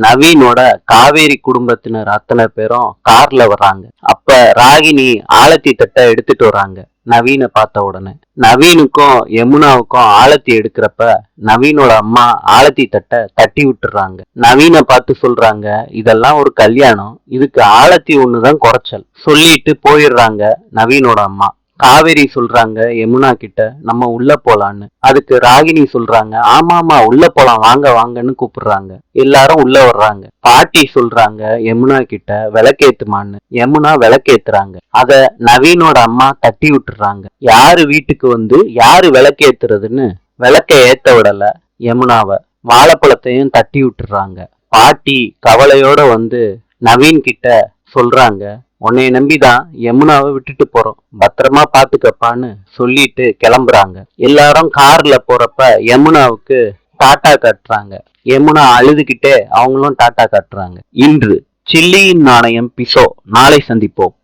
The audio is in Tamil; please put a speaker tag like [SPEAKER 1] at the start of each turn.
[SPEAKER 1] நவீனோட காவேரி குடும்பத்தினர் அத்தனை பேரும் கார்ல வர்றாங்க. அப்ப ராகினி ஆலத்தி தட்டை எடுத்துட்டு வர்றாங்க. நவீன பார்த்த உடனே நவீனுக்கும் யமுனாவுக்கும் ஆலத்தி எடுக்கிறப்ப நவீனோட அம்மா ஆலத்தி தட்டை தட்டி விட்டுறாங்க. நவீனை பார்த்து சொல்றாங்க, இதெல்லாம் ஒரு கல்யாணம், இதுக்கு ஆலத்தி ஒண்ணுதான் குறைச்சல் சொல்லிட்டு போயிடுறாங்க. நவீனோட அம்மா காவேரி சொல்றாங்க யமுனா கிட்ட, நம்ம உள்ள போலான்னு. அதுக்கு ராகினி சொல்றாங்க, ஆமாமா உள்ள போலாம், வாங்க வாங்கன்னு கூப்பிடுறாங்க. எல்லாரும் உள்ள வர்றாங்க. பாட்டி சொல்றாங்க யமுனா கிட்ட, விளக்கேத்துமான்னு. யமுனா விளக்கேத்துறாங்க. அத நவீனோட அம்மா தட்டி விட்டுறாங்க. யாரு வீட்டுக்கு வந்து யாரு விளக்கேத்துறதுன்னு விளக்க ஏத்த விடல யமுனாவை. வாழைப்பழத்தையும் தட்டி விட்டுறாங்க. பாட்டி கவலையோட வந்து நவீன் கிட்ட சொல்றாங்க, உன்னைய நம்பிதான் யமுனாவை விட்டுட்டு போறோம், பத்திரமா பாத்துக்கப்பான்னு சொல்லிட்டு கிளம்புறாங்க. எல்லாரும் கார்ல போறப்ப யமுனாவுக்கு டாட்டா காட்டுறாங்க. யமுனா அழுதுகிட்டே அவங்களும் டாட்டா காட்டுறாங்க. இன்று சில்லியின் நாணயம் பிசோ. நாளை சந்திப்போம்.